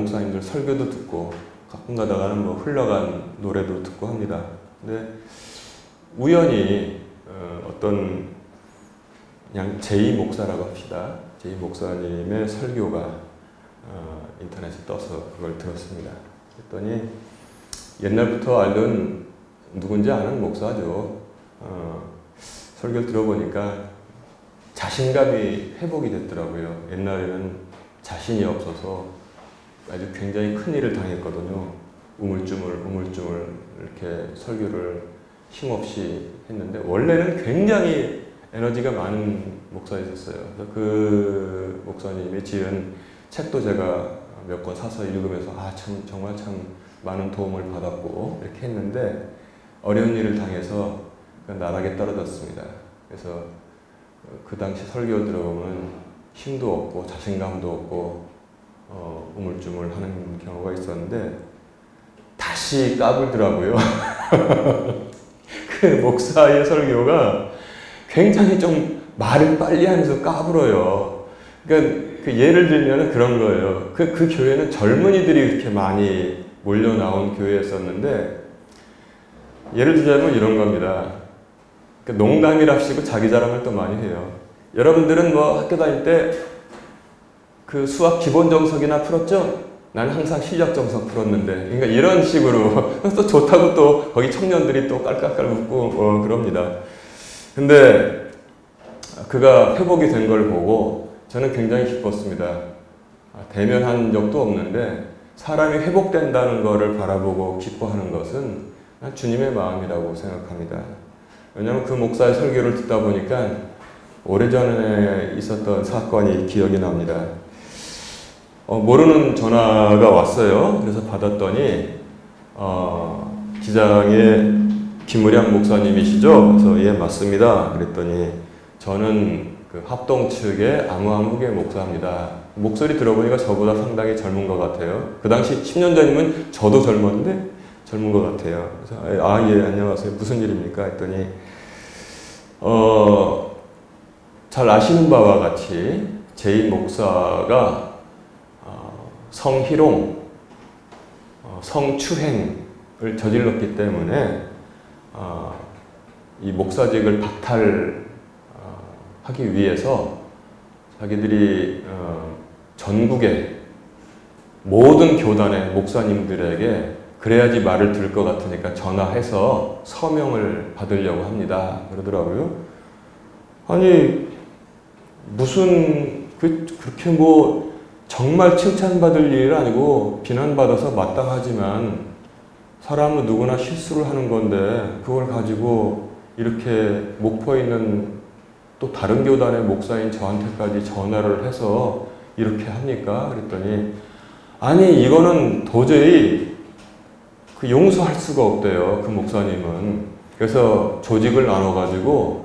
목사님들 설교도 듣고 가끔 가다가는 뭐 흘러간 노래도 듣고 합니다. 근데 우연히 어떤 그냥 제이 목사라고 합시다. 제이 목사님의 설교가 인터넷에 떠서 그걸 들었습니다. 그랬더니 옛날부터 알던 누군지 아는 목사죠. 설교를 들어보니까 자신감이 회복이 됐더라고요. 옛날에는 자신이 없어서 아주 굉장히 큰 일을 당했거든요. 우물쭈물 이렇게 설교를 힘없이 했는데 원래는 굉장히 에너지가 많은 목사였어요. 그 목사님이 지은 책도 제가 몇 권 사서 읽으면서 정말 참 많은 도움을 받았고 이렇게 했는데 어려운 일을 당해서 나락에 떨어졌습니다. 그래서 그 당시 설교 들어보면 힘도 없고 자신감도 없고 우물쭈물하는 경우가 있었는데 다시 까불더라고요. 그 목사의 설교가 굉장히 좀 말을 빨리 하면서 까불어요. 그러니까 그 예를 들면 그런 거예요. 그 교회는 젊은이들이 이렇게 많이 몰려 나온 교회였었는데 예를 들자면 이런 겁니다. 농담이랍시고 자기 자랑을 또 많이 해요. 여러분들은 뭐 학교 다닐 때 그 수학 기본 정석이나 풀었죠? 나는 항상 실력 정석 풀었는데. 그러니까 이런 식으로 또 좋다고 또 거기 청년들이 또 깔깔깔 웃고 그럽니다. 근데 그가 회복이 된 걸 보고 저는 굉장히 기뻤습니다. 대면한 적도 없는데 사람이 회복된다는 것을 바라보고 기뻐하는 것은 주님의 마음이라고 생각합니다. 왜냐하면 그 목사의 설교를 듣다 보니까 오래전에 있었던 사건이 기억이 납니다. 모르는 전화가 왔어요. 그래서 받았더니 기장의 김우량 목사님이시죠? 그래서 예, 맞습니다. 그랬더니 저는 그 합동 측의 암흑의 목사입니다. 목소리 들어보니까 저보다 상당히 젊은 것 같아요. 그 당시 10년 전이면 저도 젊었는데 젊은 것 같아요. 그래서 예, 안녕하세요. 무슨 일입니까? 했더니 잘 아시는 바와 같이 제이 목사가 성희롱, 성추행을 저질렀기 때문에 이 목사직을 박탈하기 위해서 자기들이 전국의 모든 교단의 목사님들에게 그래야지 말을 들을 것 같으니까 전화해서 서명을 받으려고 합니다. 그러더라고요. 아니 무슨 그렇게 뭐 정말 칭찬받을 일이 아니고 비난받아서 마땅하지만 사람은 누구나 실수를 하는 건데 그걸 가지고 이렇게 목포에 있는 또 다른 교단의 목사인 저한테까지 전화를 해서 이렇게 합니까? 그랬더니 아니 이거는 도저히 그 용서할 수가 없대요. 그 목사님은. 그래서 조직을 나눠가지고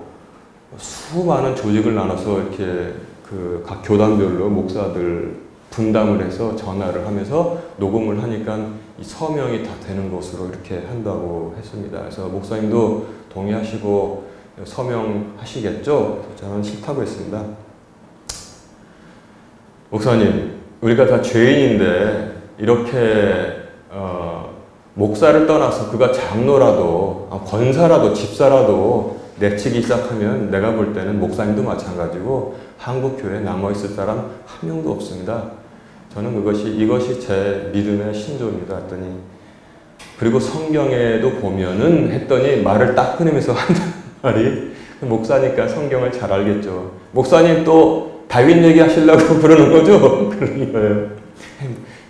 수많은 조직을 나눠서 이렇게 그 각 교단별로 목사들 분담을 해서 전화를 하면서 녹음을 하니까 이 서명이 다 되는 것으로 이렇게 한다고 했습니다. 그래서 목사님도 동의하시고 서명하시겠죠? 저는 싫다고 했습니다. 목사님, 우리가 다 죄인인데 이렇게 목사를 떠나서 그가 장로라도 권사라도 집사라도 내치기 시작하면 내가 볼 때는 목사님도 마찬가지고 한국 교회에 남아있을 사람 한 명도 없습니다. 저는 이것이 제 믿음의 신조입니다. 했더니 그리고 성경에도 보면은 했더니 말을 딱 끊으면서 한단 말이 목사니까 성경을 잘 알겠죠. 목사님 또 다윗 얘기 하시려고 그러는 거죠? 그러는 거예요.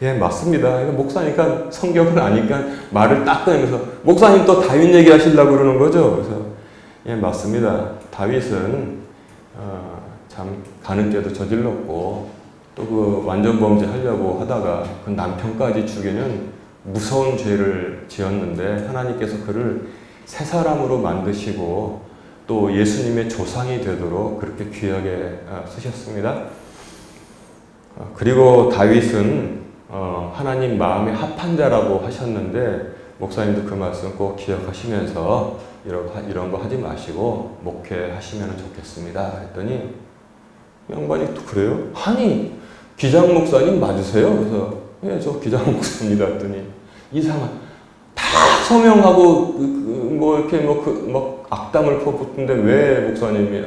예, 맞습니다. 목사니까 성경을 아니까 말을 딱 끊으면서 목사님 또 다윗 얘기 하시려고 그러는 거죠? 그래서 예, 맞습니다. 다윗은 참 간음죄도 저질렀고 또 그 완전범죄 하려고 하다가 그 남편까지 죽이는 무서운 죄를 지었는데 하나님께서 그를 새 사람으로 만드시고 또 예수님의 조상이 되도록 그렇게 귀하게 쓰셨습니다. 그리고 다윗은 하나님 마음에 합한 자라고 하셨는데 목사님도 그 말씀 꼭 기억하시면서 이런 거 하지 마시고 목회하시면 좋겠습니다. 했더니 양반이 또 그래요? 아니 기장 목사님 맞으세요? 그래서 예, 저 기장 목사입니다. 했더니 이상한 다 서명하고 뭐 이렇게 뭐 악담을 퍼붓는데 왜 목사님이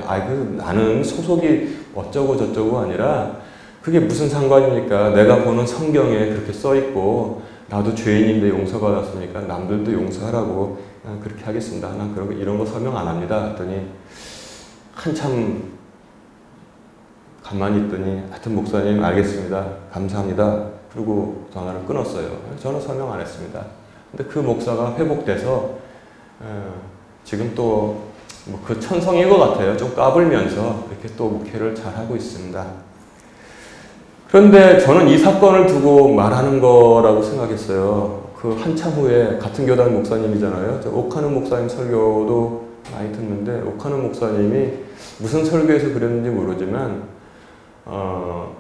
나는 소속이 어쩌고 저쩌고 아니라 그게 무슨 상관입니까? 내가 보는 성경에 그렇게 써 있고 나도 죄인인데 용서받았으니까 남들도 용서하라고 그렇게 하겠습니다. 난 이런 거 설명 안 합니다. 했더니 한참 가만히 있더니 하여튼 목사님 알겠습니다. 감사합니다. 그리고 전화를 끊었어요. 저는 설명 안 했습니다. 근데 그 목사가 회복돼서 지금 또 뭐 그 천성인 것 같아요. 좀 까불면서 이렇게 또 목회를 잘 하고 있습니다. 그런데 저는 이 사건을 두고 말하는 거라고 생각했어요. 그 한참 후에 같은 교단 목사님이잖아요. 오카는 목사님 설교도 많이 듣는데 오카는 목사님이 무슨 설교에서 그랬는지 모르지만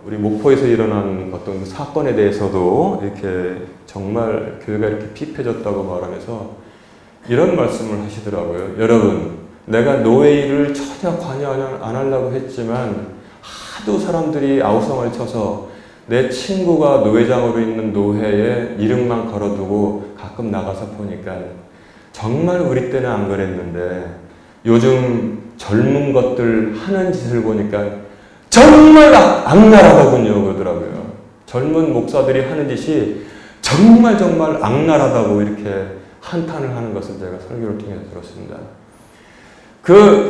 우리 목포에서 일어난 어떤 그 사건에 대해서도 이렇게 정말 교회가 이렇게 피폐해졌다고 말하면서 이런 말씀을 하시더라고요. 여러분, 내가 노예일을 전혀 관여 안 하려고 했지만 하도 사람들이 아우성을 쳐서 내 친구가 노회장으로 있는 노회에 이름만 걸어두고 가끔 나가서 보니까 정말 우리 때는 안 그랬는데 요즘 젊은 것들 하는 짓을 보니까 정말 악랄하다군요. 그러더라고요. 젊은 목사들이 하는 짓이 정말 악랄하다고 이렇게 한탄을 하는 것을 제가 설교를 통해서 들었습니다.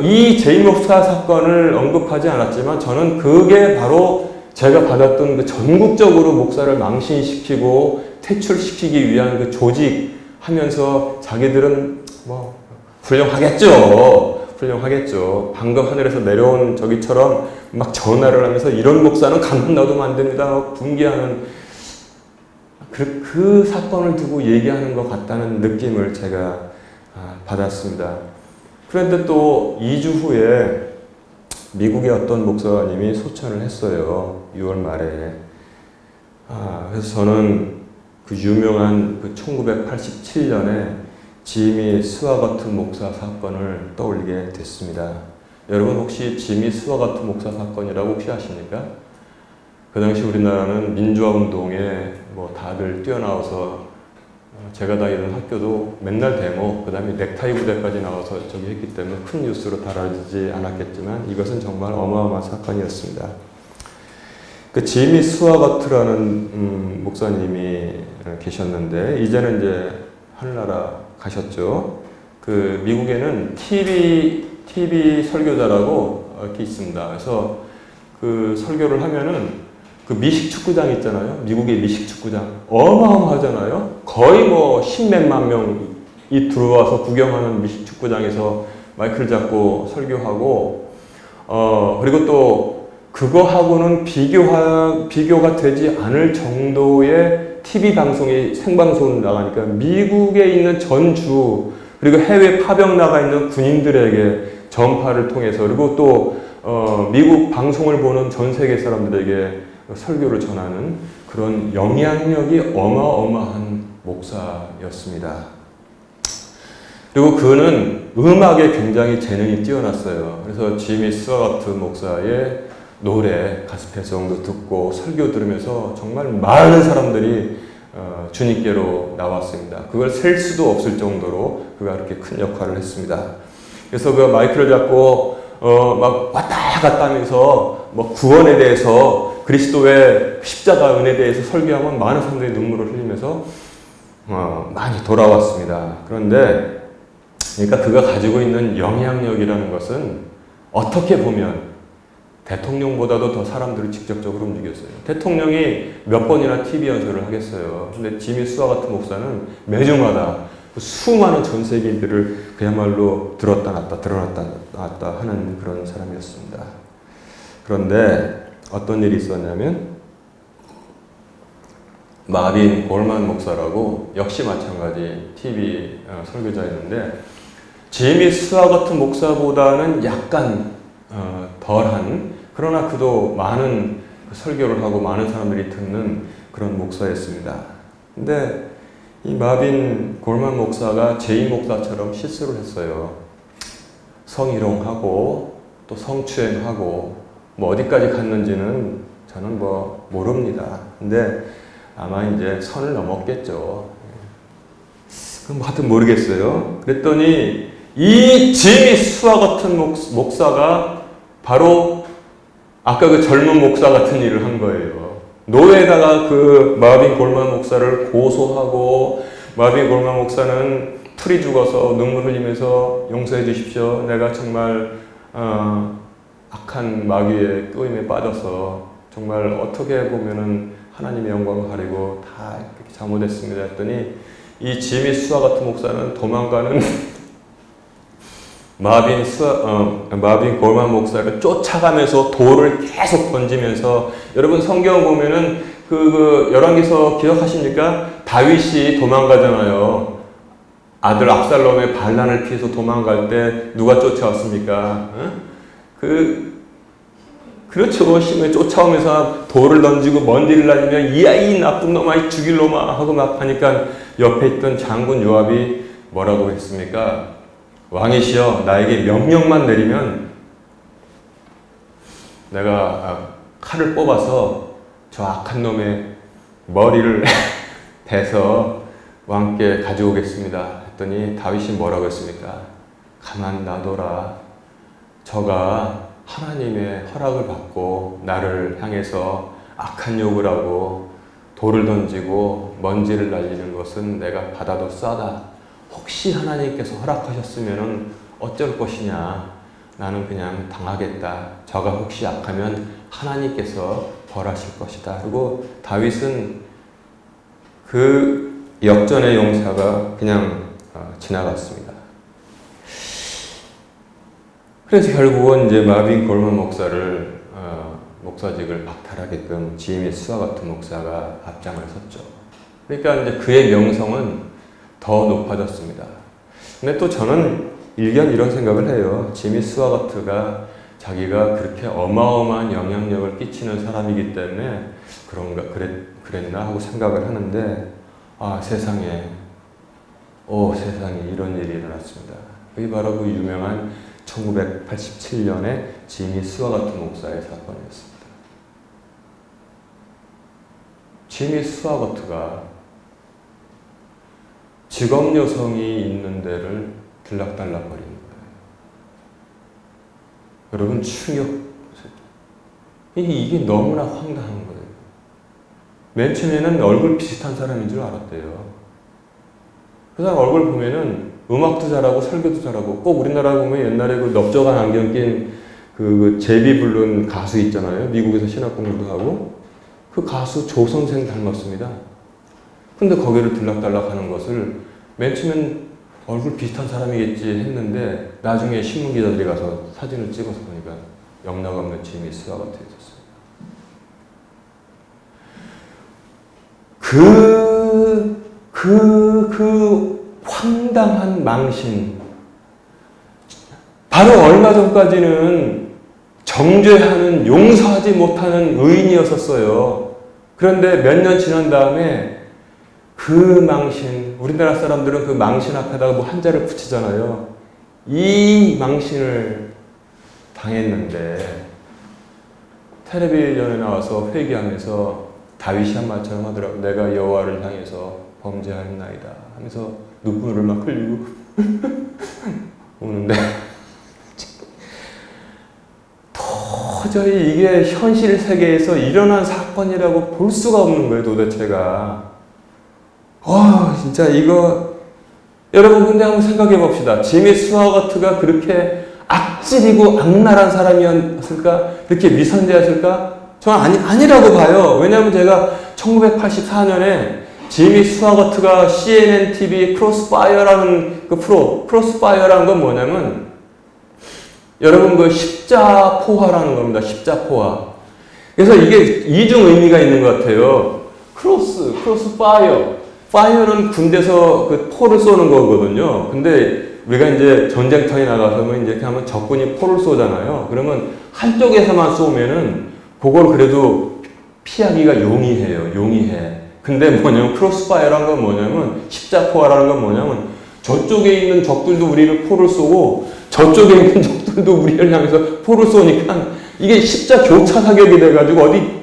이 제이 목사 사건을 언급하지 않았지만 저는 그게 바로 제가 받았던 그 전국적으로 목사를 망신시키고 퇴출시키기 위한 그 조직 하면서 자기들은 뭐 훌륭하겠죠. 방금 하늘에서 내려온 저기처럼 막 전화를 하면서 이런 목사는 가만 놔두면 안 됩니다. 분개하는 그 사건을 두고 얘기하는 것 같다는 느낌을 제가 받았습니다. 그런데 또 2주 후에 미국의 어떤 목사님이 소천을 했어요. 6월 말에. 그래서 저는 그 유명한 그 1987년에 지미 스와거트 목사 사건을 떠올리게 됐습니다. 여러분 혹시 지미 스와거트 목사 사건이라고 혹시 아십니까? 그 당시 우리나라는 민주화 운동에 뭐 다들 뛰어나와서 제가 다니던 학교도 맨날 데모, 그 다음에 넥타이 부대까지 나와서 저기 했기 때문에 큰 뉴스로 다뤄지지 않았겠지만 이것은 정말 어마어마한 사건이었습니다. 그 지미 스와거트라는 목사님이 계셨는데 이제는 이제 하늘나라 가셨죠. 그 미국에는 TV 설교자라고 이렇게 있습니다. 그래서 그 설교를 하면은 그 미식 축구장 있잖아요. 미국의 미식 축구장 어마어마하잖아요. 거의 뭐 십몇만 명이 들어와서 구경하는 미식 축구장에서 마이크를 잡고 설교하고 그리고 또 그거하고는 비교가 되지 않을 정도의 TV 방송이 생방송 나가니까 미국에 있는 전주 그리고 해외 파병 나가 있는 군인들에게 전파를 통해서 그리고 또 미국 방송을 보는 전 세계 사람들에게 설교를 전하는 그런 영향력이 어마어마한 목사였습니다. 그리고 그는 음악에 굉장히 재능이 뛰어났어요. 그래서 지미 스와거트 목사의 노래, 가스펠송도 듣고 설교 들으면서 정말 많은 사람들이 주님께로 나왔습니다. 그걸 셀 수도 없을 정도로 그가 그렇게 큰 역할을 했습니다. 그래서 그 마이크를 잡고 막 왔다 갔다 하면서 뭐 구원에 대해서 그리스도의 십자가 은혜에 대해서 설교하면 많은 사람들이 눈물을 흘리면서 많이 돌아왔습니다. 그런데 그러니까 그가 가지고 있는 영향력이라는 것은 어떻게 보면 대통령보다도 더 사람들을 직접적으로 움직였어요. 대통령이 몇 번이나 TV 연설을 하겠어요. 근데 지미 스와거트 목사는 매주마다 수많은 전 세계인들을 그야말로 들었다 놨다 하는 그런 사람이었습니다. 그런데 어떤 일이 있었냐면 마빈 골만 목사라고 역시 마찬가지 TV 설교자였는데 지미 스와거트 목사보다는 약간 덜한 그러나 그도 많은 설교를 하고 많은 사람들이 듣는 그런 목사였습니다. 근데 이 마빈 골만 목사가 제이 목사처럼 실수를 했어요. 성희롱하고 또 성추행하고 뭐 어디까지 갔는지는 저는 뭐 모릅니다. 근데 아마 이제 선을 넘었겠죠. 그럼 하여튼 모르겠어요. 그랬더니 이 지미 수와 같은 목사가 바로 아까 그 젊은 목사 같은 일을 한 거예요. 노예다가 그 마빈 골만 목사를 고소하고, 마빈 골만 목사는 풀이 죽어서 눈물 흘리면서 용서해 주십시오. 내가 정말 악한 마귀의 끄임에 빠져서 정말 어떻게 보면은 하나님의 영광을 가리고 다 이렇게 잘못했습니다 했더니, 이 지미 수아 같은 목사는 도망가는 마빈 골만 목사를 쫓아가면서 돌을 계속 던지면서, 여러분 성경 보면은 그 열왕기서 기억하십니까? 다윗이 도망가잖아요. 아들 압살롬의 반란을 피해서 도망갈 때 누가 쫓아왔습니까? 그렇죠. 심해 쫓아오면서 돌을 던지고 먼지를 날리면 이야 이 나쁜 놈아 이 죽일 놈아 하고 막 하니까 옆에 있던 장군 요압이 뭐라고 했습니까? 왕이시여, 나에게 명령만 내리면 내가 칼을 뽑아서 저 악한 놈의 머리를 베서 왕께 가져오겠습니다 했더니 다윗이 뭐라고 했습니까? 가만 놔둬라. 저가 하나님의 허락을 받고 나를 향해서 악한 욕을 하고 돌을 던지고 먼지를 날리는 것은 내가 받아도 싸다. 혹시 하나님께서 허락하셨으면 어쩔 것이냐. 나는 그냥 당하겠다. 저가 혹시 악하면 하나님께서 벌하실 것이다. 그리고 다윗은 그 역전의 용사가 그냥 지나갔습니다. 그래서 결국은 이제 마빈 골만 목사를 목사직을 박탈하게끔 지미 수아 같은 목사가 앞장을 섰죠. 그러니까 이제 그의 명성은 더 높아졌습니다. 근데 또 저는 일견 이런 생각을 해요. 지미 스와가트가 자기가 그렇게 어마어마한 영향력을 끼치는 사람이기 때문에 그랬나 하고 생각을 하는데, 세상에 이런 일이 일어났습니다. 그게 바로 그 유명한 1987년에 지미 스와가트 목사의 사건이었습니다. 지미 스와가트가 직업 여성이 있는 데를 들락달락 거리는 거예요. 여러분 충격. 이게 너무나 황당한 거예요. 맨 처음에는 얼굴 비슷한 사람인 줄 알았대요. 그 사람 얼굴 보면은 음악도 잘하고 설교도 잘하고, 꼭 우리나라 보면 옛날에 그 넓적한 안경 낀 그 제비 부른 가수 있잖아요. 미국에서 신학 공부도 하고, 그 가수 조 선생 닮았습니다. 근데 거기를 들락달락 하는 것을 맨 처음엔 얼굴 비슷한 사람이겠지 했는데, 나중에 신문 기자들이 가서 사진을 찍어서 보니까 영락없는 지미 스와가트 있었어요. 그 황당한 망신. 바로 얼마 전까지는 정죄하는, 용서하지 못하는 의인이었었어요. 그런데 몇 년 지난 다음에 그 망신, 우리나라 사람들은 그 망신 앞에다가 뭐 한자를 붙이잖아요. 이 망신을 당했는데, 텔레비전에 나와서 회개하면서 다윗이 한 말처럼 하더라고. 내가 여호와를 향해서 범죄하였나이다 하면서 눈물을 막 흘리고 오는데, 도저히 이게 현실 세계에서 일어난 사건이라고 볼 수가 없는 거예요, 도대체가. 진짜 이거, 여러분 근데 한번 생각해 봅시다. 지미 스와가트가 그렇게 악질이고 악랄한 사람이었을까? 그렇게 미선대였을까? 저는 아니라고 봐요. 왜냐하면 제가 1984년에 지미 스와가트가 CNN TV 크로스파이어라는 그 크로스파이어라는 건 뭐냐면, 여러분 그 십자포화라는 겁니다. 십자포화. 그래서 이게 이중 의미가 있는 것 같아요. 크로스파이어. 파이어는 군대에서 그 포를 쏘는 거거든요. 근데 우리가 이제 전쟁터에 나가서면 이렇게 하면 적군이 포를 쏘잖아요. 그러면 한쪽에서만 쏘면은 그걸 그래도 피하기가 용이해. 근데 뭐냐면 크로스파이어라는 건 뭐냐면, 십자포화라는 건 뭐냐면, 저쪽에 있는 적들도 우리를 포를 쏘고 저쪽에 있는 적들도 우리를 향해서 포를 쏘니까 이게 십자 교차 사격이 돼가지고 어디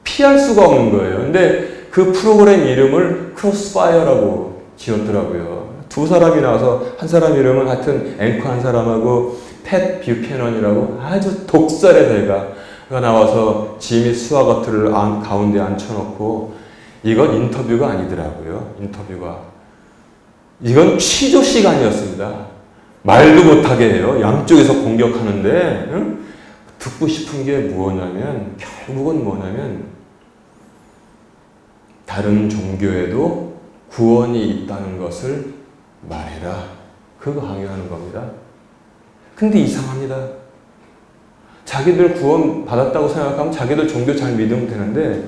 피할 수가 없는 거예요. 근데 그 그 프로그램 이름을 크로스파이어라고 지었더라고요. 두 사람이 나와서 한 사람 이름은 하여튼 앵커 한 사람하고 팻 뷰캐넌이라고 아주 독설의 대가가 나와서 지미 스와거트를 가운데 앉혀놓고 이건 인터뷰가 아니더라고요. 인터뷰가. 이건 취조 시간이었습니다. 말도 못하게 해요. 양쪽에서 공격하는데 응? 듣고 싶은 게 뭐냐면 결국은 뭐냐면 다른 종교에도 구원이 있다는 것을 말해라. 그거 강요하는 겁니다. 근데 이상합니다. 자기들 구원 받았다고 생각하면 자기들 종교 잘 믿으면 되는데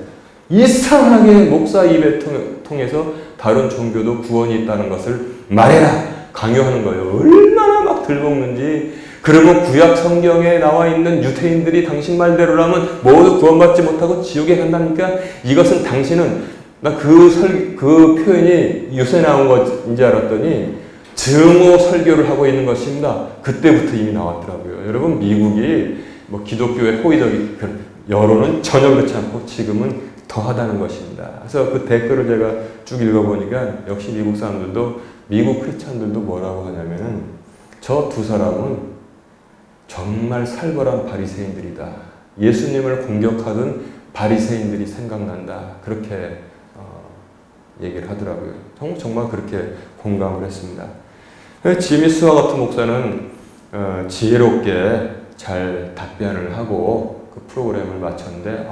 이상하게 목사 입에 통해서 다른 종교도 구원이 있다는 것을 말해라. 강요하는 거예요. 얼마나 막 들먹는지. 그러면 구약 성경에 나와 있는 유대인들이 당신 말대로라면 모두 구원받지 못하고 지옥에 간다니까 이것은 당신은 나 그 표현이 요새 나온 것인지 알았더니 증오 설교를 하고 있는 것입니다. 그때부터 이미 나왔더라고요. 여러분 미국이 뭐 기독교의 호의적인 여론은 전혀 그렇지 않고 지금은 더하다는 것입니다. 그래서 그 댓글을 제가 쭉 읽어보니까 역시 미국 사람들도 미국 크리스찬들도 뭐라고 하냐면은 저 두 사람은 정말 살벌한 바리새인들이다. 예수님을 공격하던 바리새인들이 생각난다. 그렇게 얘기를 하더라고요. 정말 그렇게 공감을 했습니다. 지미 스와거트 목사는 지혜롭게 잘 답변을 하고 그 프로그램을 마쳤는데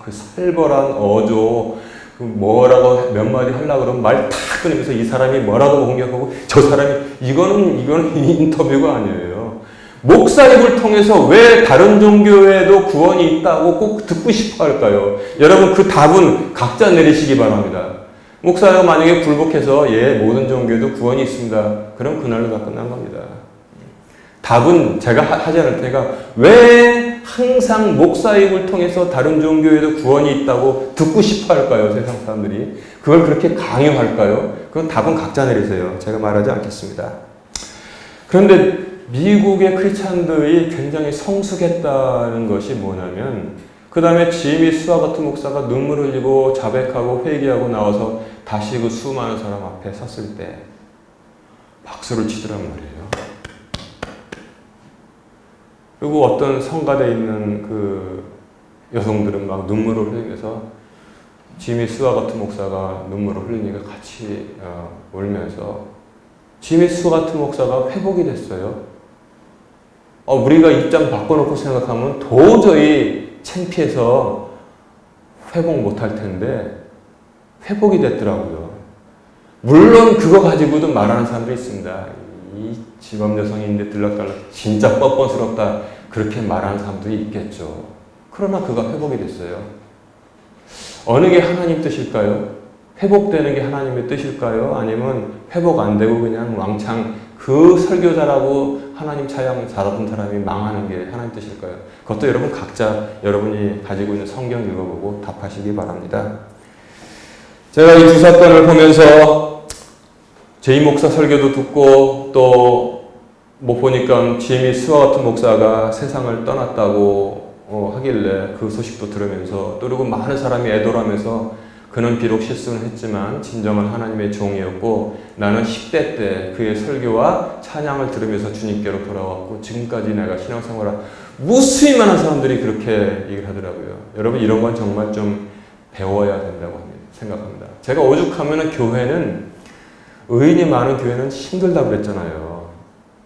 그 살벌한 어조 뭐라고 몇 마디 하려고 그러면 말 탁 끊으면서 이 사람이 뭐라고 공격하고 저 사람이 이거는 인터뷰가 아니에요. 목사 입을 통해서 왜 다른 종교에도 구원이 있다고 꼭 듣고 싶어 할까요? 여러분 그 답은 각자 내리시기 바랍니다. 목사가 만약에 굴복해서 모든 종교에도 구원이 있습니다. 그럼 그날로 다 끝난 겁니다. 답은 제가 하지 않을 테니까 왜 항상 목사 입을 통해서 다른 종교에도 구원이 있다고 듣고 싶어 할까요? 세상 사람들이. 그걸 그렇게 강요할까요? 그건 답은 각자 내리세요. 제가 말하지 않겠습니다. 그런데 미국의 크리스찬들이 굉장히 성숙했다는 것이 뭐냐면 그 다음에 지미 스와거트 목사가 눈물 흘리고 자백하고 회개하고 나와서 다시 그 수많은 사람 앞에 섰을 때 박수를 치더란 말이에요. 그리고 어떤 성가대에 있는 그 여성들은 막 눈물을 흘리면서 지미 스와거트 목사가 눈물을 흘리니까 같이 울면서 지미 스와거트 목사가 회복이 됐어요. 우리가 입장 바꿔놓고 생각하면 도저히 창피해서 회복 못할 텐데 회복이 됐더라고요. 물론 그거 가지고도 말하는 사람도 있습니다. 이 직업 여성인데 들락달락 진짜 뻔뻔스럽다 그렇게 말하는 사람들이 있겠죠. 그러나 그가 회복이 됐어요. 어느 게 하나님 뜻일까요? 회복되는 게 하나님의 뜻일까요? 아니면 회복 안 되고 그냥 왕창 그 설교자라고 하나님 찬양 잘하던 사람이 망하는 게 하나님 뜻일까요? 그것도 여러분 각자 여러분이 가지고 있는 성경 읽어보고 답하시기 바랍니다. 제가 이 두 사건을 보면서 제이 목사 설교도 듣고 또 못 보니까 지미 스와거트 목사가 세상을 떠났다고 하길래 그 소식도 들으면서 또 그리고 많은 사람이 애도하면서 그는 비록 실수는 했지만 진정한 하나님의 종이었고 나는 10대 때 그의 설교와 찬양을 들으면서 주님께로 돌아왔고 지금까지 내가 신앙생활을 무수히 많은 사람들이 그렇게 얘기를 하더라고요. 여러분 이런 건 정말 좀 배워야 된다고 생각합니다. 제가 오죽하면 교회는 의인이 많은 교회는 힘들다고 그랬잖아요.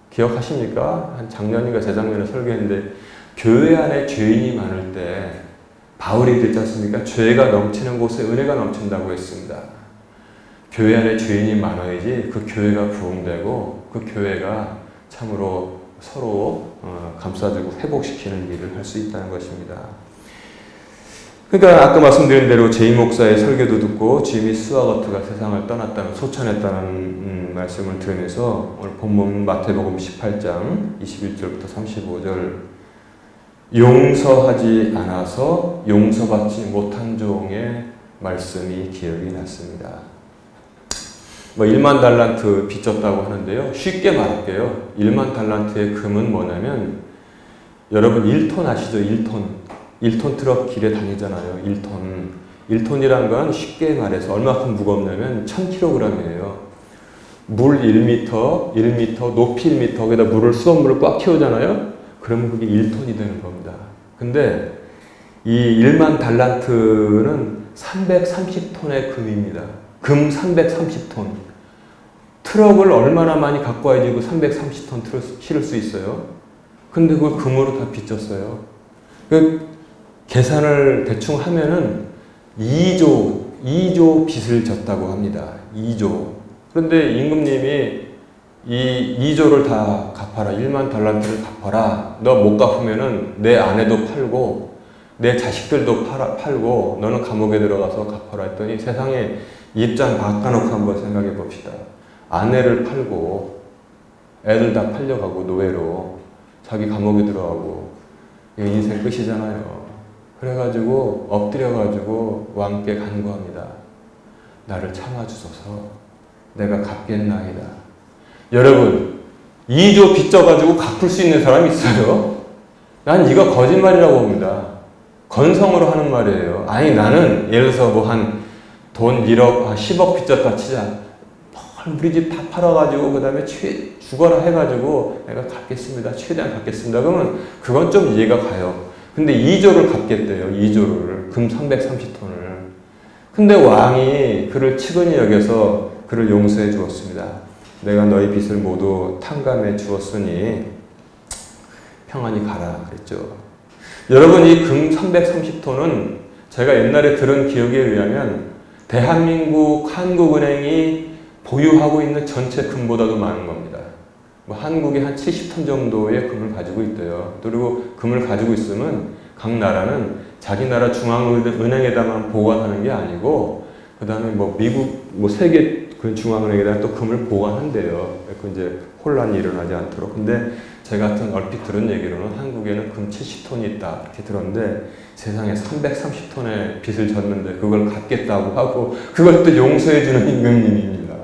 기억하십니까? 한 작년인가 재작년에 설교했는데 교회 안에 죄인이 많을 때 바울이 그랬지 않습니까? 죄가 넘치는 곳에 은혜가 넘친다고 했습니다. 교회 안에 죄인이 많아야지 그 교회가 부흥되고 그 교회가 참으로 서로 감싸주고 회복시키는 일을 할 수 있다는 것입니다. 그러니까 아까 말씀드린 대로 제이 목사의 설교도 듣고 지미 스와거트가 세상을 떠났다는 소천했다는 말씀을 들으면서 오늘 본문 마태복음 18장 21절부터 35절 용서하지 않아서 용서받지 못한 종의 말씀이 기억이 났습니다. 1만 달란트 빚졌다고 하는데요. 쉽게 말할게요. 1만 달란트의 금은 뭐냐면 여러분 1톤 아시죠? 1톤 트럭 길에 다니잖아요. 1톤. 1톤이란 건 쉽게 말해서 얼마큼 무겁냐면 1000kg이에요. 물 1m, 1m, 높이 1m, 거기다 수돗물을 꽉 채우잖아요? 그러면 그게 1톤이 되는 겁니다. 근데 이 1만 달란트는 330톤의 금입니다. 금 330톤. 트럭을 얼마나 많이 갖고 와야지 그 330톤 실을 수 있어요? 근데 그걸 금으로 다 빚졌어요. 그 계산을 대충 하면은 2조 빚을 졌다고 합니다. 2조. 그런데 임금님이 이 2조를 다 갚아라. 1만 달란트를 갚아라. 너 못 갚으면은 내 아내도 팔고 내 자식들도 팔고 너는 감옥에 들어가서 갚아라 했더니 세상에 입장 바꿔놓고 한번 생각해 봅시다. 아내를 팔고 애들 다 팔려가고 노예로 자기 감옥에 들어가고 인생 끝이잖아요. 그래가지고 엎드려가지고 왕께 간구합니다. 나를 참아주소서. 내가 갚겠나이다. 여러분 2조 빚져가지고 갚을 수 있는 사람이 있어요? 난 이거 거짓말이라고 봅니다. 건성으로 하는 말이에요. 아니 나는 예를 들어서 뭐 한 돈 1억, 10억 빚졌다 치자. 우리 집 다 팔아가지고 그 다음에 죽어라 해가지고 내가 갚겠습니다. 최대한 갚겠습니다. 그러면 그건 좀 이해가 가요. 근데 2조를 갚겠대요. 2조를. 금 330톤을. 근데 왕이 그를 측은히 여겨서 그를 용서해 주었습니다. 내가 너희 빚을 모두 탕감해 주었으니 평안히 가라 그랬죠. 여러분 이 금 330톤은 제가 옛날에 들은 기억에 의하면 대한민국 한국은행이 보유하고 있는 전체 금보다도 많은 겁니다. 한국이 한 70톤 정도의 금을 가지고 있대요. 그리고 금을 가지고 있으면 각 나라는 자기 나라 중앙은행에다만 보관하는 게 아니고 그 다음에 미국, 세계 그 중앙은행에다 또 금을 보관한대요. 그 이제 혼란이 일어나지 않도록. 근데 제가 같은 얼핏 들은 얘기로는 한국에는 금 70톤이 있다 이렇게 들었는데 세상에 330톤의 빚을 졌는데 그걸 갚겠다고 하고 그걸 또 용서해주는 임금님입니다.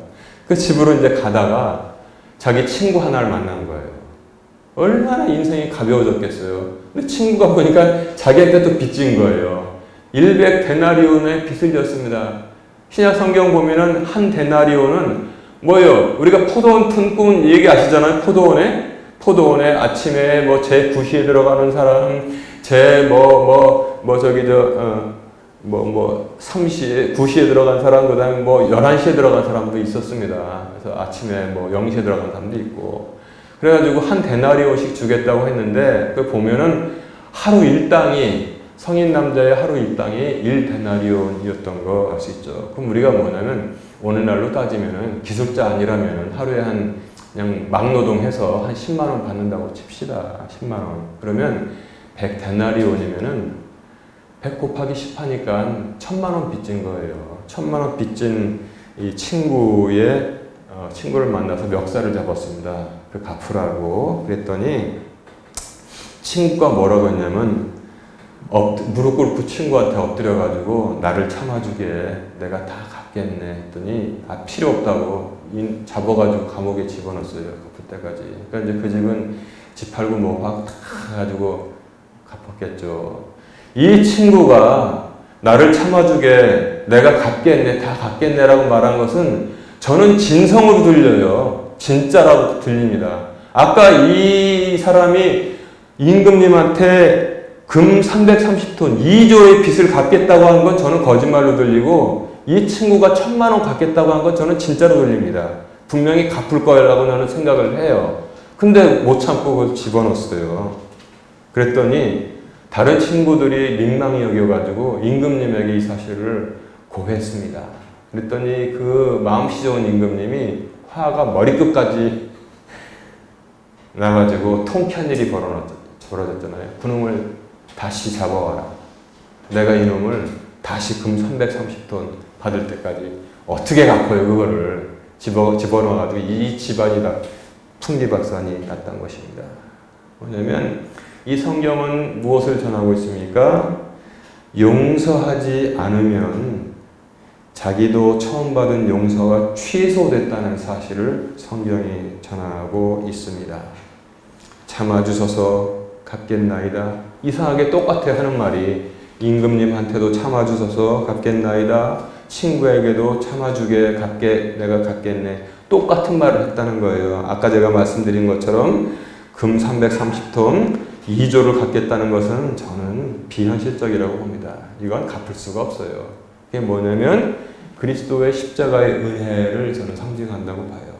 그 집으로 이제 가다가 자기 친구 하나를 만난 거예요. 얼마나 인생이 가벼워졌겠어요. 근데 친구가 보니까 자기한테 또 빚진 거예요. 100데나리온의 빚을 졌습니다. 신약 성경 보면은 한 데나리온은 뭐예요? 우리가 포도원 튼꾼 얘기 아시잖아요? 포도원에 아침에 제 9시에 들어가는 사람, 3시에, 9시에 들어간 사람, 그 다음에 11시에 들어간 사람도 있었습니다. 그래서 아침에 0시에 들어간 사람도 있고. 그래가지고 한 데나리온씩 주겠다고 했는데, 그 보면은 하루 일당이, 성인 남자의 하루 일당이 1데나리온이었던 거 알 수 있죠. 그럼 우리가 뭐냐면, 오늘날로 따지면은 기술자 아니라면은 하루에 그냥 막노동해서 한 10만원 받는다고 칩시다. 10만원. 그러면 100데나리온이면은 100 곱하기 10 하니까 1000만원 빚진 거예요. 1000만원 빚진 이 친구를 만나서 멱살을 잡았습니다. 그 갚으라고. 그랬더니 친구가 뭐라고 했냐면 무릎 꿇고 친구한테 엎드려가지고 나를 참아주게 내가 다 갚겠네 했더니 필요 없다고 잡아가지고 감옥에 집어넣었어요. 갚을 때까지. 그러니까 이제 그 집은 집 팔고 다 해가지고 갚았겠죠. 이 친구가 나를 참아주게 내가 갚겠네 다 갚겠네라고 말한 것은 저는 진성으로 들려요. 진짜라고 들립니다. 아까 이 사람이 임금님한테 금 330톤 2조의 빚을 갚겠다고 한 건 저는 거짓말로 들리고 이 친구가 1000만원 갚겠다고 한 건 저는 진짜로 들립니다. 분명히 갚을 거라고 나는 생각을 해요. 근데 못 참고 그걸 집어넣었어요. 그랬더니 다른 친구들이 민망히 여겨가지고 임금님에게 이 사실을 고했습니다. 그랬더니 그 마음씨 좋은 임금님이 화가 머리끝까지 나가지고 통쾌한 일이 벌어졌잖아요. 그놈을 다시 잡아와라. 내가 이놈을 다시 금 330톤 받을 때까지 어떻게 갚아요 그거를 집어넣어가지고 이 집안이 다 풍비박산이 났던 것입니다. 뭐냐면 이 성경은 무엇을 전하고 있습니까? 용서하지 않으면 자기도 처음 받은 용서가 취소됐다는 사실을 성경이 전하고 있습니다. 참아주소서 갚겠나이다. 이상하게 똑같아 하는 말이 임금님한테도 참아주소서 갚겠나이다. 친구에게도 참아주게 내가 갚겠네. 똑같은 말을 했다는 거예요. 아까 제가 말씀드린 것처럼 금 330톤 2조를 갚겠다는 것은 저는 비현실적이라고 봅니다. 이건 갚을 수가 없어요. 그게 뭐냐면 그리스도의 십자가의 은혜를 저는 상징한다고 봐요.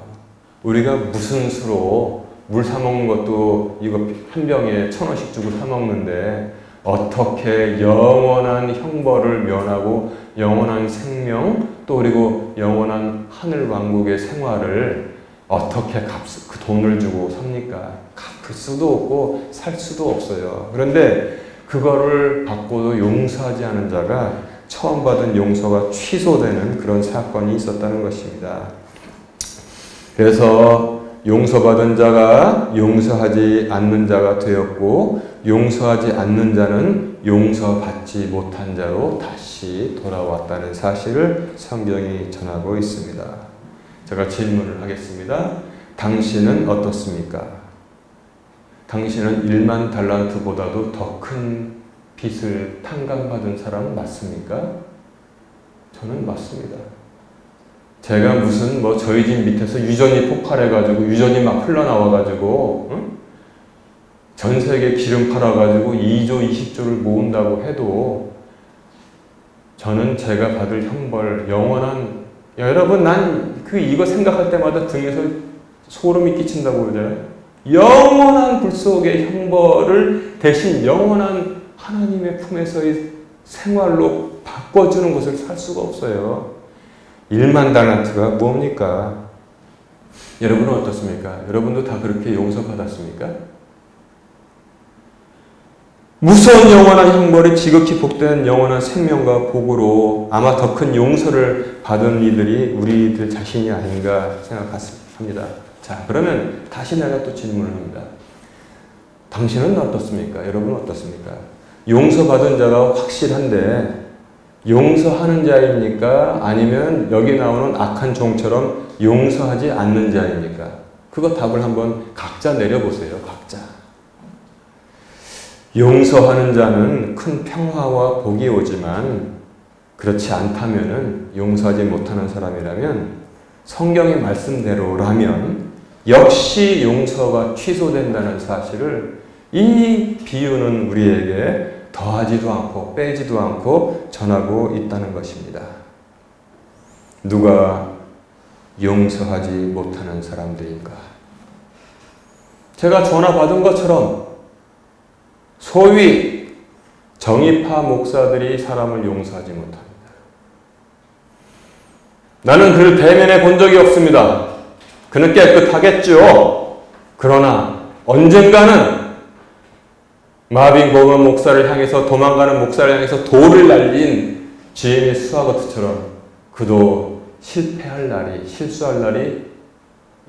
우리가 무슨 수로 물 사먹는 것도 이거 한 병에 1,000원씩 주고 사먹는데 어떻게 영원한 형벌을 면하고 영원한 생명 또 그리고 영원한 하늘 왕국의 생활을 어떻게 그 돈을 주고 삽니까? 갚을 수도 없고 살 수도 없어요. 그런데 그거를 받고도 용서하지 않은 자가 처음 받은 용서가 취소되는 그런 사건이 있었다는 것입니다. 그래서 용서받은 자가 용서하지 않는 자가 되었고 용서하지 않는 자는 용서받지 못한 자로 다시 돌아왔다는 사실을 성경이 전하고 있습니다. 제가 질문을 하겠습니다. 당신은 어떻습니까? 당신은 1만 달란트보다도 더 큰 빚을 탕감받은 사람 맞습니까? 저는 맞습니다. 제가 무슨 저희 집 밑에서 유전이 폭발해가지고 유전이 막 흘러나와가지고 전 세계 기름 팔아가지고 2조 20조를 모은다고 해도 저는 제가 받을 형벌 영원한 여러분 난 이거 생각할 때마다 등에서 소름이 끼친다고 그러잖아요. 영원한 불 속의 형벌을 대신 영원한 하나님의 품에서의 생활로 바꿔주는 것을 살 수가 없어요. 1만 달란트가 뭡니까? 여러분은 어떻습니까? 여러분도 다 그렇게 용서받았습니까? 무서운 영원한 형벌이 지극히 복된 영원한 생명과 복으로 아마 더 큰 용서를 받은 이들이 우리들 자신이 아닌가 생각합니다. 자, 그러면 다시 내가 또 질문을 합니다. 당신은 어떻습니까? 여러분은 어떻습니까? 용서받은 자가 확실한데 용서하는 자입니까? 아니면 여기 나오는 악한 종처럼 용서하지 않는 자입니까? 그거 답을 한번 각자 내려보세요. 각자. 용서하는 자는 큰 평화와 복이 오지만 그렇지 않다면은 용서하지 못하는 사람이라면 성경의 말씀대로라면 역시 용서가 취소된다는 사실을 이 비유는 우리에게 더하지도 않고 빼지도 않고 전하고 있다는 것입니다. 누가 용서하지 못하는 사람들인가? 제가 전화 받은 것처럼 소위 정의파 목사들이 사람을 용서하지 못합니다. 나는 그를 대면해 본 적이 없습니다. 그는 깨끗하겠죠. 그러나 언젠가는 마빈 고먼 목사를 향해서 도망가는 목사를 향해서 돌을 날린 제이미 스와거트처럼 그도 실패할 날이 실수할 날이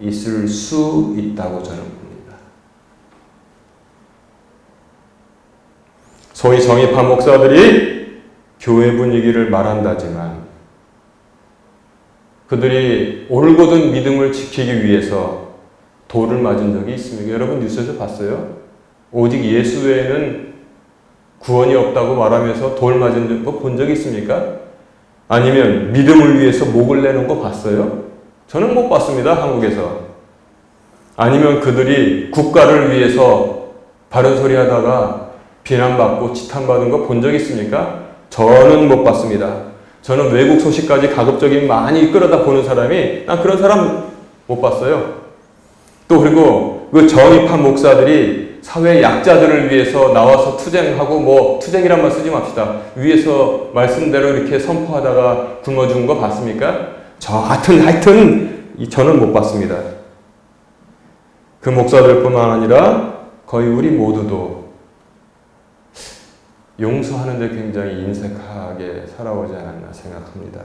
있을 수 있다고 저는 봅니다. 소위 정의파 목사들이 교회 분위기를 말한다지만 그들이 올곧은 믿음을 지키기 위해서 돌을 맞은 적이 있습니까? 여러분 뉴스에서 봤어요? 오직 예수 외에는 구원이 없다고 말하면서 돌 맞은 거 본 적 있습니까? 아니면 믿음을 위해서 목을 내는 거 봤어요? 저는 못 봤습니다. 한국에서. 아니면 그들이 국가를 위해서 바른 소리 하다가 비난받고 지탄받은 거 본 적 있습니까? 저는 못 봤습니다. 저는 외국 소식까지 가급적이면 많이 끌어다 보는 사람이 난 그런 사람 못 봤어요. 또 그리고 그 정의파 목사들이 사회 약자들을 위해서 나와서 투쟁하고 투쟁이란 말 쓰지 맙시다. 위에서 말씀대로 이렇게 선포하다가 굶어 죽은 거 봤습니까? 하여튼 저는 못 봤습니다. 그 목사들뿐만 아니라 거의 우리 모두도 용서하는 데 굉장히 인색하게 살아오지 않았나 생각합니다.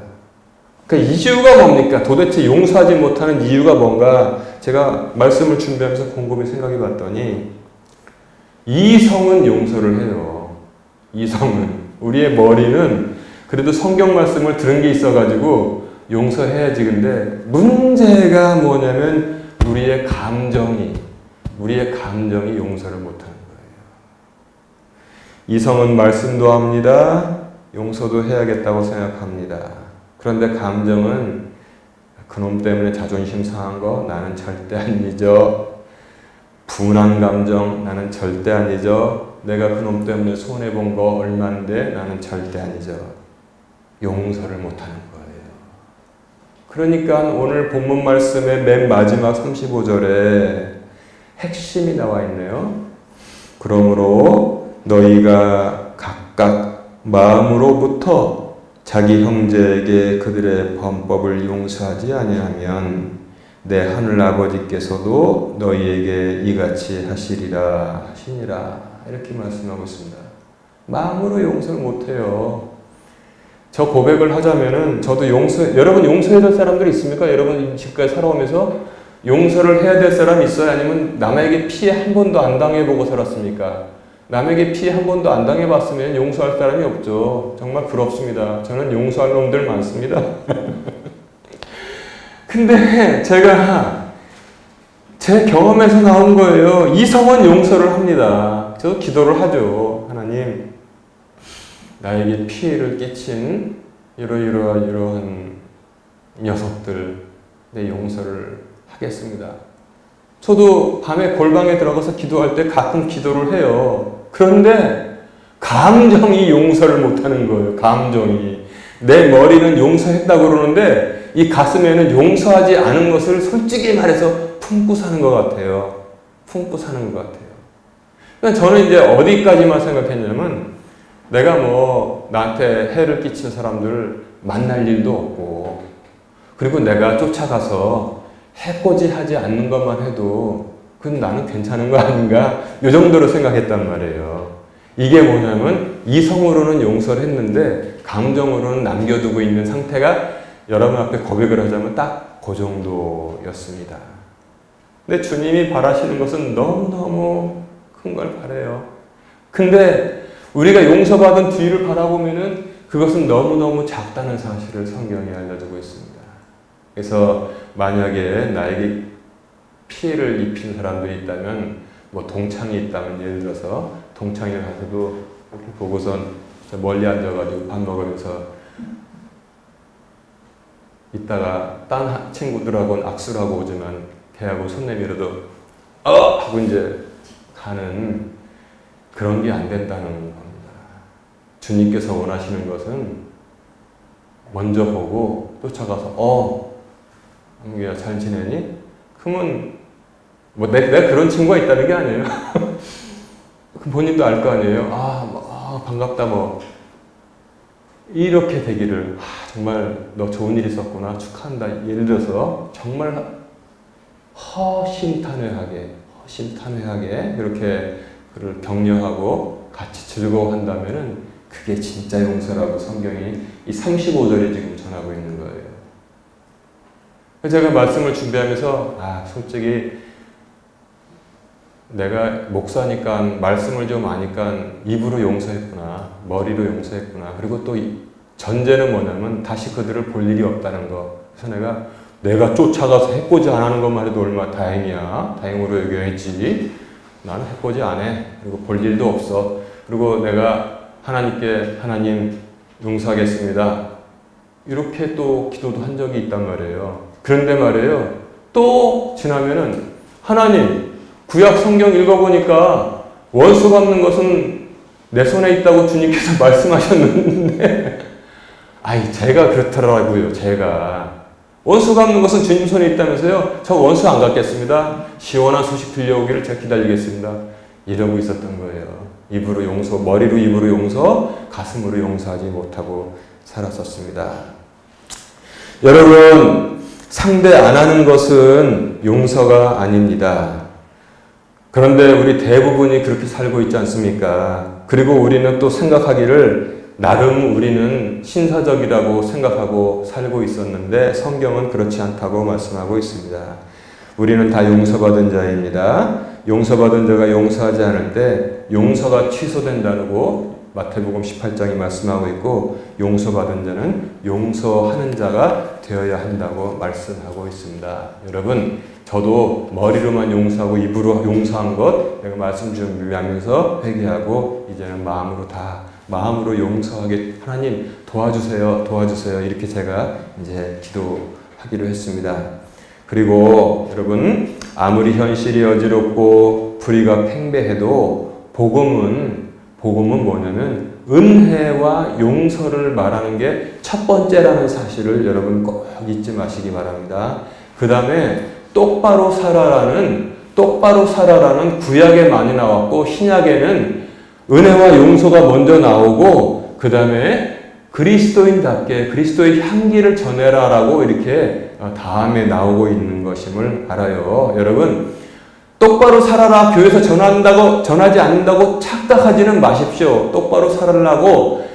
그러니까 이유가 뭡니까? 도대체 용서하지 못하는 이유가 뭔가 제가 말씀을 준비하면서 곰곰이 생각해 봤더니 이성은 용서를 해요. 이성은. 우리의 머리는 그래도 성경 말씀을 들은 게 있어가지고 용서해야지. 근데 문제가 뭐냐면 우리의 감정이 용서를 못하는 거예요. 이성은 말씀도 합니다. 용서도 해야겠다고 생각합니다. 그런데 감정은 그놈 때문에 자존심 상한 거 나는 절대 안 잊어. 분한 감정 나는 절대 안 잊어. 내가 그놈 때문에 손해본 거 얼만데 나는 절대 안 잊어. 용서를 못하는 거예요. 그러니까 오늘 본문 말씀의 맨 마지막 35절에 핵심이 나와 있네요. 그러므로 너희가 각각 마음으로부터 자기 형제에게 그들의 범법을 용서하지 아니하면 내 하늘 아버지께서도 너희에게 이같이 하시리라 하시니라. 이렇게 말씀하고 있습니다. 마음으로 용서를 못해요. 저 고백을 하자면은 저도 여러분 용서해야 될 사람들이 있습니까? 여러분 지금까지 살아오면서 용서를 해야 될 사람이 있어요? 아니면 남에게 피해 한 번도 안 당해보고 살았습니까? 남에게 피해 한 번도 안 당해봤으면 용서할 사람이 없죠. 정말 부럽습니다. 저는 용서할 놈들 많습니다. 근데 제가 제 경험에서 나온 거예요. 이성은 용서를 합니다. 저도 기도를 하죠. 하나님, 나에게 피해를 끼친 이러한 녀석들 내 용서를 하겠습니다. 저도 밤에 골방에 들어가서 기도할 때 가끔 기도를 해요. 그런데 감정이 용서를 못하는 거예요. 감정이. 내 머리는 용서했다고 그러는데 이 가슴에는 용서하지 않은 것을 솔직히 말해서 품고 사는 것 같아요. 품고 사는 것 같아요. 그러니까 저는 이제 어디까지만 생각했냐면 내가 나한테 해를 끼친 사람들을 만날 일도 없고 그리고 내가 쫓아가서 해코지하지 않는 것만 해도 그건 나는 괜찮은 거 아닌가? 이 정도로 생각했단 말이에요. 이게 뭐냐면 이성으로는 용서를 했는데 감정으로는 남겨두고 있는 상태가 여러분 앞에 고백을 하자면 딱 그 정도였습니다. 근데 주님이 바라시는 것은 너무너무 큰 걸 바라요. 근데 우리가 용서받은 뒤를 바라보면은 그것은 너무너무 작다는 사실을 성경이 알려주고 있습니다. 그래서 만약에 나에게 피해를 입힌 사람들이 있다면 동창이 있다면 예를 들어서 동창회를 가서도 이렇게 보고선 멀리 앉아가지고 밥 먹으면서 이따가 딴 친구들하고는 악수를 하고 오지만 걔하고 손 내밀어도 하고 이제 가는 그런 게 안 된다는 겁니다. 주님께서 원하시는 것은 먼저 보고 쫓아가서 한국이야 잘 지내니? 그러면 내가 그런 친구가 있다는 게 아니에요. 그럼 본인도 알 거 아니에요. 반갑다 이렇게 되기를 정말 너 좋은 일 있었구나 축하한다. 예를 들어서 정말 허심탄회하게 이렇게 그를 격려하고 같이 즐거워한다면은 그게 진짜 용서라고 성경이 이 35절에 지금 전하고 있는 거예요. 제가 말씀을 준비하면서 솔직히 내가 목사니까 말씀을 좀 아니까 입으로 용서했구나, 머리로 용서했구나. 그리고 또 전제는 뭐냐면 다시 그들을 볼 일이 없다는 거. 그래서 내가 쫓아가서 해코지 안 하는 것만 해도 얼마나 다행이야. 다행으로 여겨야지. 나는 해코지 안 해. 그리고 볼 일도 없어. 그리고 내가 하나님께 하나님 용서하겠습니다. 이렇게 또 기도도 한 적이 있단 말이에요. 그런데 말이에요. 또 지나면은 하나님 구약 성경 읽어보니까 원수 갚는 것은 내 손에 있다고 주님께서 말씀하셨는데 제가 그렇더라고요. 제가 원수 갚는 것은 주님 손에 있다면서요. 저 원수 안 갚겠습니다. 시원한 소식 들려오기를 제가 기다리겠습니다. 이러고 있었던 거예요. 입으로 용서, 머리로 입으로 용서, 가슴으로 용서하지 못하고 살았었습니다. 여러분, 상대 안 하는 것은 용서가 아닙니다. 그런데 우리 대부분이 그렇게 살고 있지 않습니까? 그리고 우리는 또 생각하기를 나름 우리는 신사적이라고 생각하고 살고 있었는데 성경은 그렇지 않다고 말씀하고 있습니다. 우리는 다 용서받은 자입니다. 용서받은 자가 용서하지 않을 때 용서가 취소된다고 마태복음 18장이 말씀하고 있고 용서받은 자는 용서하는 자가 되어야 한다고 말씀하고 있습니다. 여러분, 저도 머리로만 용서하고 입으로 용서한 것 내가 말씀 준비하면서 회개하고 이제는 마음으로 용서하게 하나님 도와주세요 이렇게 제가 이제 기도하기로 했습니다. 그리고 여러분, 아무리 현실이 어지럽고 불의가 팽배해도 복음은 뭐냐면 은혜와 용서를 말하는 게 첫 번째라는 사실을 여러분 꼭 잊지 마시기 바랍니다. 그 다음에 똑바로 살아라는 구약에 많이 나왔고 신약에는 은혜와 용서가 먼저 나오고 그 다음에 그리스도인답게 그리스도의 향기를 전해라라고 이렇게 다음에 나오고 있는 것임을 알아요. 여러분, 똑바로 살아라 교회에서 전하지 않는다고 착각하지는 마십시오. 똑바로 살아라고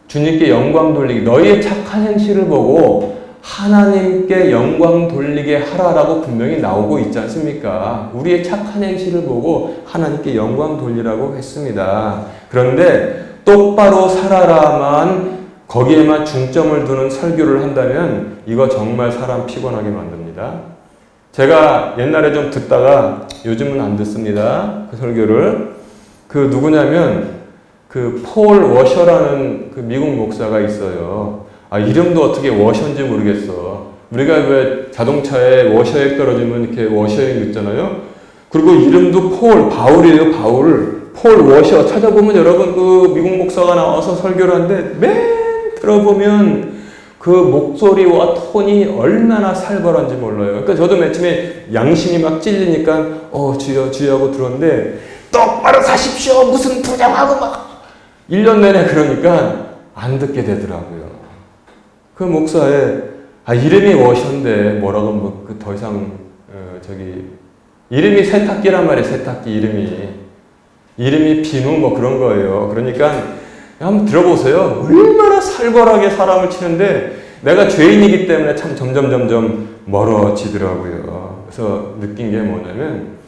주님께 영광 돌리기, 너희의 착한 행실을 보고 하나님께 영광 돌리게 하라라고 분명히 나오고 있지 않습니까? 우리의 착한 행실을 보고 하나님께 영광 돌리라고 했습니다. 그런데 똑바로 살아라만 거기에만 중점을 두는 설교를 한다면 이거 정말 사람 피곤하게 만듭니다. 제가 옛날에 좀 듣다가 요즘은 안 듣습니다. 그 설교를. 누구냐면 폴 워셔라는 미국 목사가 있어요. 이름도 어떻게 워셔인지 모르겠어. 우리가 왜 자동차에 워셔액 떨어지면 이렇게 워셔액 넣잖아요. 그리고 이름도 바울이에요. 폴 워셔. 찾아보면 여러분 미국 목사가 나와서 설교를 하는데 맨 들어보면 목소리와 톤이 얼마나 살벌한지 몰라요. 그러니까 저도 맨 처음에 양심이 막 찔리니까 주여 하고 들었는데 똑바로 사십시오. 무슨 부정하고 막 1년 내내 그러니까 안 듣게 되더라고요. 그 목사의 이름이 워셔인데 뭐라고 더 이상 이름이 세탁기란 말이에요. 세탁기 이름이 비누 그런 거예요. 그러니까 한번 들어보세요. 얼마나 살벌하게 사람을 치는데 내가 죄인이기 때문에 참 점점 멀어지더라고요. 그래서 느낀 게 뭐냐면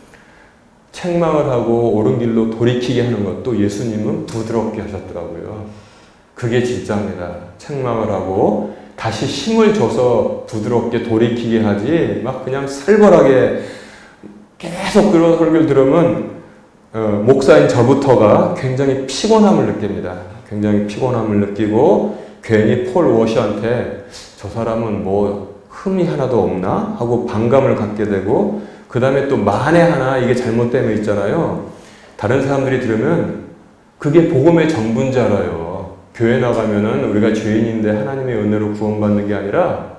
책망을 하고 옳은 길로 돌이키게 하는 것도 예수님은 부드럽게 하셨더라고요. 그게 진짜입니다. 책망을 하고 다시 힘을 줘서 부드럽게 돌이키게 하지 막 그냥 살벌하게 계속 그런 설교를 들으면 목사인 저부터가 굉장히 피곤함을 느낍니다. 굉장히 피곤함을 느끼고 괜히 폴 워셔한테 저 사람은 흠이 하나도 없나? 하고 반감을 갖게 되고 그 다음에 또 만에 하나 이게 잘못되면 있잖아요. 다른 사람들이 들으면 그게 복음의 전부인 줄 알아요. 교회 나가면은 우리가 죄인인데 하나님의 은혜로 구원받는 게 아니라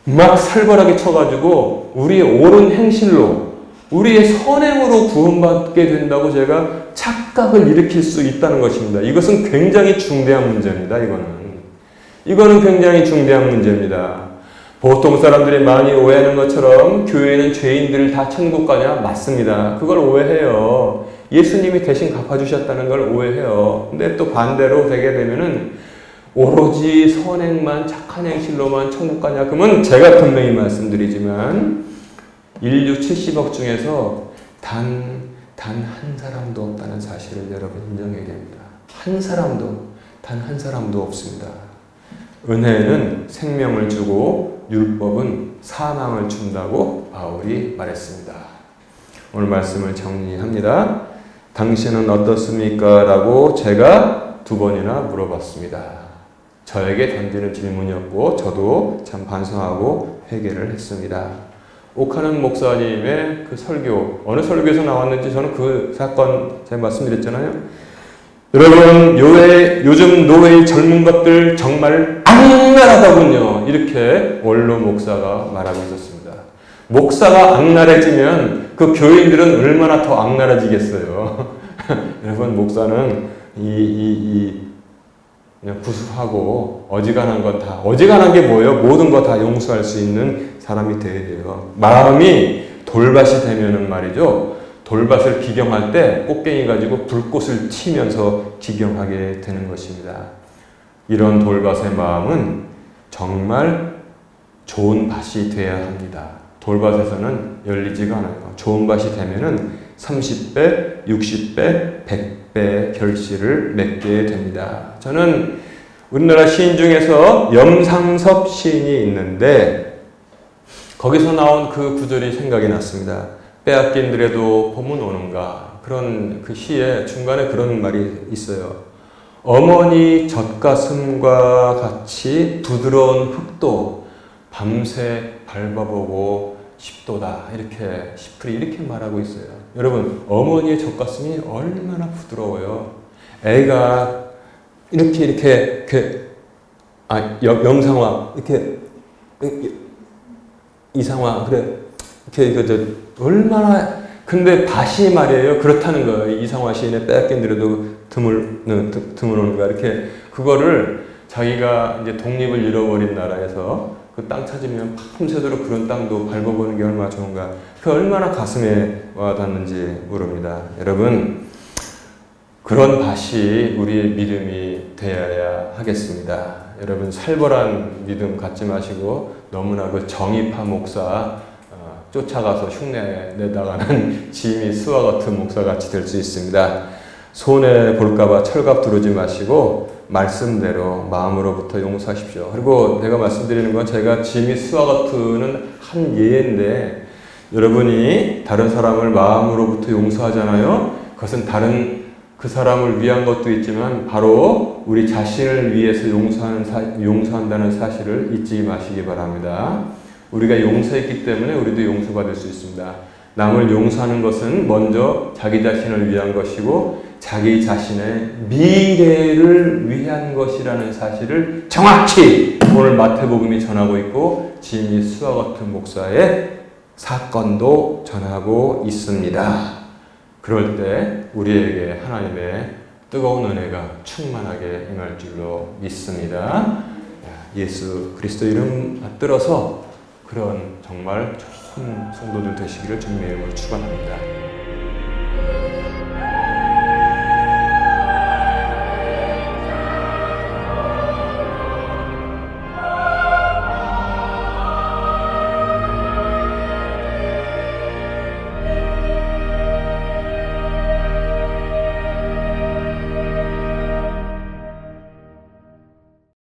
막 살벌하게 쳐가지고 우리의 옳은 행실로 우리의 선행으로 구원받게 된다고 제가 착각을 일으킬 수 있다는 것입니다. 이것은 굉장히 중대한 문제입니다. 이거는 굉장히 중대한 문제입니다. 보통 사람들이 많이 오해하는 것처럼 교회에는 죄인들을 다 천국 가냐? 맞습니다. 그걸 오해해요. 예수님이 대신 갚아주셨다는 걸 오해해요. 근데 또 반대로 되게 되면은 오로지 선행만 착한 행실로만 천국 가냐? 그러면 제가 분명히 말씀드리지만 인류 70억 중에서 단 한 사람도 없다는 사실을 여러분 인정해야 됩니다. 단 한 사람도 없습니다. 은혜는 생명을 주고 율법은 사망을 준다고 바울이 말했습니다. 오늘 말씀을 정리합니다. 당신은 어떻습니까? 라고 제가 2번이나 물어봤습니다. 저에게 던지는 질문이었고 저도 참 반성하고 회개를 했습니다. 오카는 목사님의 설교, 어느 설교에서 나왔는지 저는 그 사건 제가 말씀드렸잖아요. 여러분, 요즘 노예의 젊은 것들 정말 악랄하다군요. 이렇게 원로 목사가 말하고 있었습니다. 목사가 악랄해지면 그 교인들은 얼마나 더 악랄해지겠어요. 여러분, 목사는 그냥 구수하고 어지간한 게 뭐예요? 모든 거 다 용서할 수 있는 사람이 되어야 돼요. 마음이 돌밭이 되면은 말이죠. 돌밭을 기경할 때 꽃갱이 가지고 불꽃을 튀면서 기경하게 되는 것입니다. 이런 돌밭의 마음은 정말 좋은 밭이 되어야 합니다. 돌밭에서는 열리지가 않아요. 좋은 밭이 되면은 30배, 60배, 100배 결실을 맺게 됩니다. 저는 우리나라 시인 중에서 염상섭 시인이 있는데 거기서 나온 그 구절이 생각이 났습니다. 빼앗긴들에도 봄은 오는가. 그런 그 시에 중간에 그런 말이 있어요. 어머니 젖가슴과 같이 부드러운 흙도 밤새 밟아보고 싶도다. 이렇게 시플이 이렇게 말하고 있어요. 여러분, 어머니의 젖가슴이 얼마나 부드러워요. 애가 이렇게 영상화 이렇게 이상화 그래 이렇게 얼마나 근데 다시 말이에요. 그렇다는 거예요. 이상화 시인의 빼앗긴들에도 드물오는가 이렇게 그거를 자기가 이제 독립을 잃어버린 나라에서 그 땅 찾으면 밤새도록 그런 땅도 밟아보는 게 얼마나 좋은가. 그 얼마나 가슴에 와닿는지 모릅니다. 여러분, 그런 밭이 우리의 믿음이 되어야 하겠습니다. 여러분, 살벌한 믿음 갖지 마시고 너무나 그 정의파 목사 쫓아가서 흉내 내다가는 지미 스와 같은 목사같이 될 수 있습니다. 손해 볼까봐 철갑 두르지 마시고 말씀대로 마음으로부터 용서하십시오. 그리고 내가 말씀드리는 건 제가 지미 스와 같은 한 예인데 여러분이 다른 사람을 마음으로부터 용서하잖아요. 그것은 다른 그 사람을 위한 것도 있지만 바로 우리 자신을 위해서 용서한다는 사실을 잊지 마시기 바랍니다. 우리가 용서했기 때문에 우리도 용서받을 수 있습니다. 남을 용서하는 것은 먼저 자기 자신을 위한 것이고 자기 자신의 미래를 위한 것이라는 사실을 정확히 오늘 마태복음이 전하고 있고 지미 스와 같은 목사의 사건도 전하고 있습니다. 그럴 때 우리에게 하나님의 뜨거운 은혜가 충만하게 임할 줄로 믿습니다. 예수 그리스도 이름 받들어서 그런 정말 좋은 성도들 되시기를 주님의 이름으로 축원합니다.